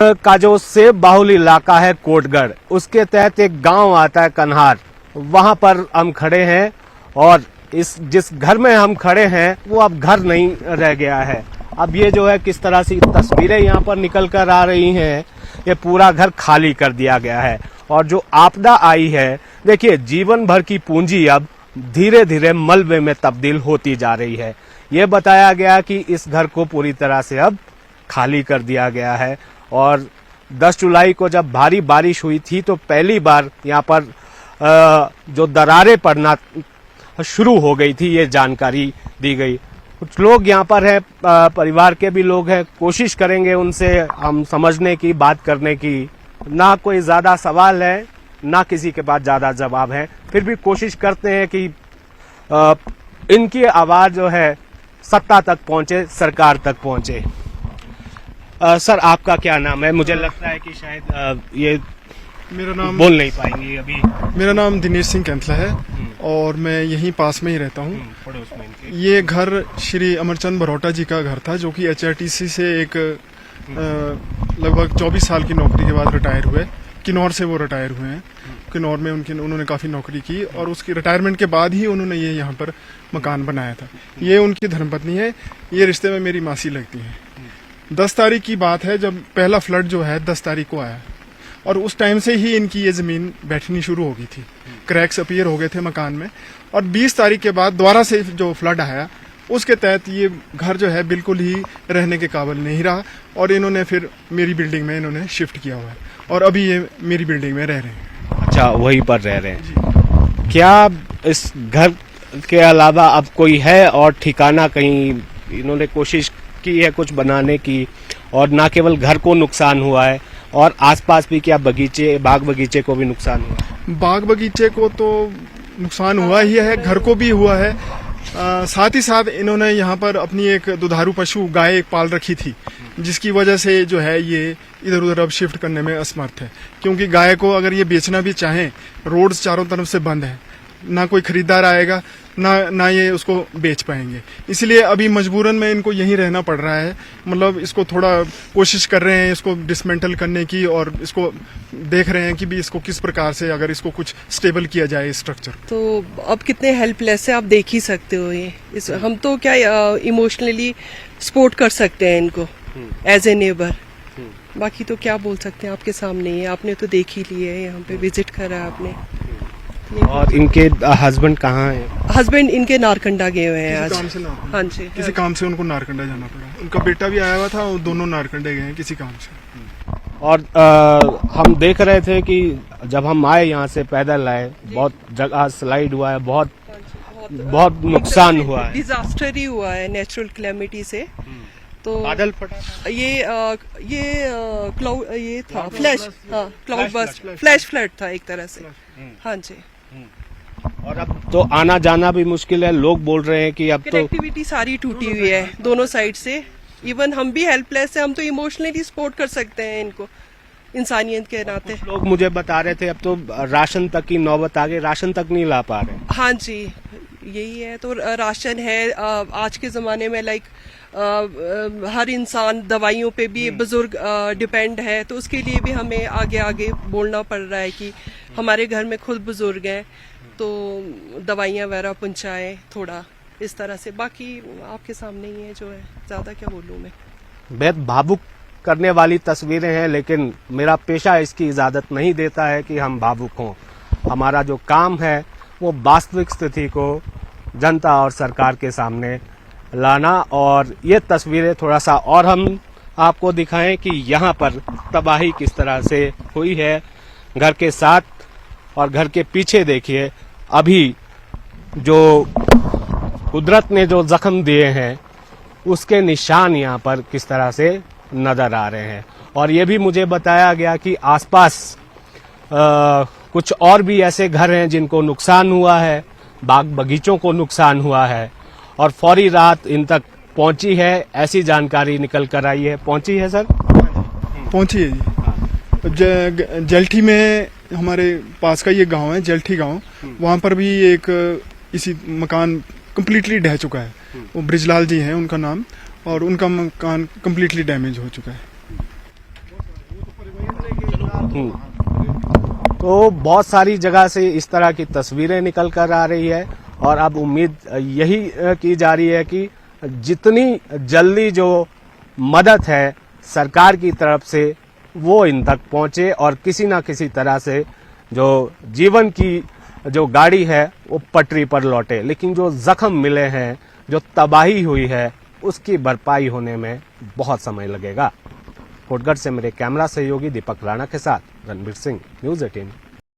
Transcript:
का जो सेब बाहुल इलाका है कोटगढ़, उसके तहत एक गांव आता है कन्हार, वहां पर हम खड़े हैं और इस जिस घर में हम खड़े हैं वो अब घर नहीं रह गया है। अब ये जो है किस तरह से तस्वीरें यहाँ पर निकल कर आ रही हैं, ये पूरा घर खाली कर दिया गया है। और जो आपदा आई है, देखिए जीवन भर की पूंजी अब धीरे धीरे मलबे में तब्दील होती जा रही है। ये बताया गया कि इस घर को पूरी तरह से अब खाली कर दिया गया है। और 10 जुलाई को जब भारी बारिश हुई थी तो पहली बार यहाँ पर जो दरारें पड़ना शुरू हो गई थी, ये जानकारी दी गई। कुछ लोग यहाँ पर हैं, परिवार के भी लोग हैं, कोशिश करेंगे उनसे हम समझने की, बात करने की। ना कोई ज्यादा सवाल है, ना किसी के पास ज्यादा जवाब है, फिर भी कोशिश करते हैं कि इनकी आवाज जो है सत्ता तक पहुंचे, सरकार तक पहुंचे। सर, आपका क्या नाम है? मुझे लगता है कि शायद ये मेरा नाम बोल नहीं पाएंगे अभी। मेरा नाम दिनेश सिंह कैंथला है और मैं यहीं पास में ही रहता हूँ। पड़ोस में इनके। ये घर श्री अमरचंद बरोटा जी का घर था, जो कि HRTC से एक लगभग 24 साल की नौकरी के बाद रिटायर हुए। किन्नौर से वो रिटायर हुए हैं। किन्नौर में उन्होंने काफी नौकरी की और उसकी रिटायरमेंट के बाद ही उन्होंने ये यहाँ पर मकान बनाया था। ये उनकी धर्मपत्नी है, ये रिश्ते में मेरी मासी लगती है। 10 तारीख की बात है जब पहला फ्लड जो है 10 तारीख को आया और उस टाइम से ही इनकी ये जमीन बैठनी शुरू हो गई थी। क्रैक्स अपीयर हो गए थे मकान में और 20 तारीख के बाद दोबारा से जो फ्लड आया उसके तहत ये घर जो है बिल्कुल ही रहने के काबिल नहीं रहा और इन्होंने फिर मेरी बिल्डिंग में इन्होंने शिफ्ट किया हुआ है और अभी ये मेरी बिल्डिंग में रह रहे हैं। अच्छा, वहीं पर रह रहे हैं। क्या इस घर के अलावा अब कोई है और ठिकाना कहीं इन्होंने कोशिश की है कुछ बनाने की? और ना केवल घर को नुकसान हुआ है और आसपास भी क्या बगीचे, बाग बगीचे को भी नुकसान हुआ है? बाग बगीचे को तो नुकसान हुआ ही है, घर को भी हुआ है। साथ ही साथ इन्होंने यहाँ पर अपनी एक दुधारू पशु गाय एक पाल रखी थी, जिसकी वजह से जो है ये इधर उधर अब शिफ्ट करने में असमर्थ है। क्योंकि गाय को अगर ये बेचना भी चाहें, रोड्स चारों तरफ से बंद है, ना कोई खरीदार आएगा, ना ये उसको बेच पाएंगे। इसलिए अभी मजबूरन में इनको यहीं रहना पड़ रहा है। मतलब इसको थोड़ा कोशिश कर रहे हैं इसको डिसमेंटल करने की और इसको देख रहे हैं कि भी इसको किस प्रकार से अगर इसको कुछ स्टेबल किया जाए स्ट्रक्चर। तो अब कितने हेल्पलेस है आप देख ही सकते हो। ये हम तो क्या इमोशनली सपोर्ट कर सकते हैं इनको एज ए नेबर। बाकी तो क्या बोल सकते हैं, आपके सामने ही, आपने तो देख ही लिया है, यहाँ पे विजिट करा आपने। और इनके हस्बैंड कहाँ हैं? हस्बैंड इनके नारकंडा गए हुए हैं आज। काम से नारकंडा। हाँ जी, किसी काम से उनको नारकंडा जाना पड़ा। उनका बेटा भी आया हुआ था और दोनों नारकंडे गए हैं किसी काम से। और हम देख रहे थे कि जब हम आए यहाँ से पैदल आए, बहुत जगह स्लाइड हुआ है, बहुत नुकसान हुआ है। डिजास्टर ही हुआ है नेचुरल क्लेमिटी से। तो बादल फटा, ये क्लाउड, ये था फ्लैश, हाँ क्लाउड बस्ट, फ्लैश फ्लड था एक तरह से। हाँ जी। और अब तो आना जाना भी मुश्किल है। लोग बोल रहे हैं कि अब तो कनेक्टिविटी सारी टूटी हुई है दोनों साइड से। इवन हम भी हेल्पलेस है, हम तो इमोशनली सपोर्ट कर सकते हैं इनको इंसानियत के नाते। लोग मुझे बता रहे थे अब तो राशन तक की नौबत आ गई, राशन तक नहीं ला पा रहे। हाँ जी, यही है। तो राशन है आज के जमाने में, लाइक हर इंसान दवाइयों पे भी, बुजुर्ग डिपेंड है, तो उसके लिए भी हमें आगे आगे बोलना पड़ रहा है कि हमारे घर में खुद बुजुर्ग हैं तो दवाइयाँ वगैरह पहुँचाएं थोड़ा इस तरह से। बाकी आपके सामने ही है जो है, ज्यादा क्या बोलूँ मैं। बेहद भावुक करने वाली तस्वीरें हैं, लेकिन मेरा पेशा इसकी इजाजत नहीं देता है कि हम भावुक हों। हमारा जो काम है वो वास्तविक स्थिति को जनता और सरकार के सामने लाना। और ये तस्वीरें थोड़ा सा और हम आपको दिखाएं कि यहाँ पर तबाही किस तरह से हुई है घर के साथ, और घर के पीछे देखिए अभी जो कुदरत ने जो जख्म दिए हैं उसके निशान यहाँ पर किस तरह से नजर आ रहे हैं। और ये भी मुझे बताया गया कि आसपास कुछ और भी ऐसे घर हैं जिनको नुकसान हुआ है, बाग बगीचों को नुकसान हुआ है और फौरी राहत इन तक पहुंची है, ऐसी जानकारी निकल कर आई है। पहुंची है सर? पहुंची है जी। जलठी में हमारे पास का ये गांव है, जलठी गांव, वहां पर भी एक इसी मकान कम्प्लीटली ढह चुका है। वो ब्रिजलाल जी हैं उनका नाम, और उनका मकान कम्प्लीटली डैमेज हो चुका है। तो बहुत सारी जगह से इस तरह की तस्वीरें निकल कर आ रही है और अब उम्मीद यही की जा रही है कि जितनी जल्दी जो मदद है सरकार की तरफ से वो इन तक पहुंचे और किसी ना किसी तरह से जो जीवन की जो गाड़ी है वो पटरी पर लौटे। लेकिन जो जख्म मिले हैं, जो तबाही हुई है, उसकी भरपाई होने में बहुत समय लगेगा। कोटगढ़ से मेरे कैमरा सहयोगी दीपक राणा के साथ रणबीर सिंह, न्यूज़ 18।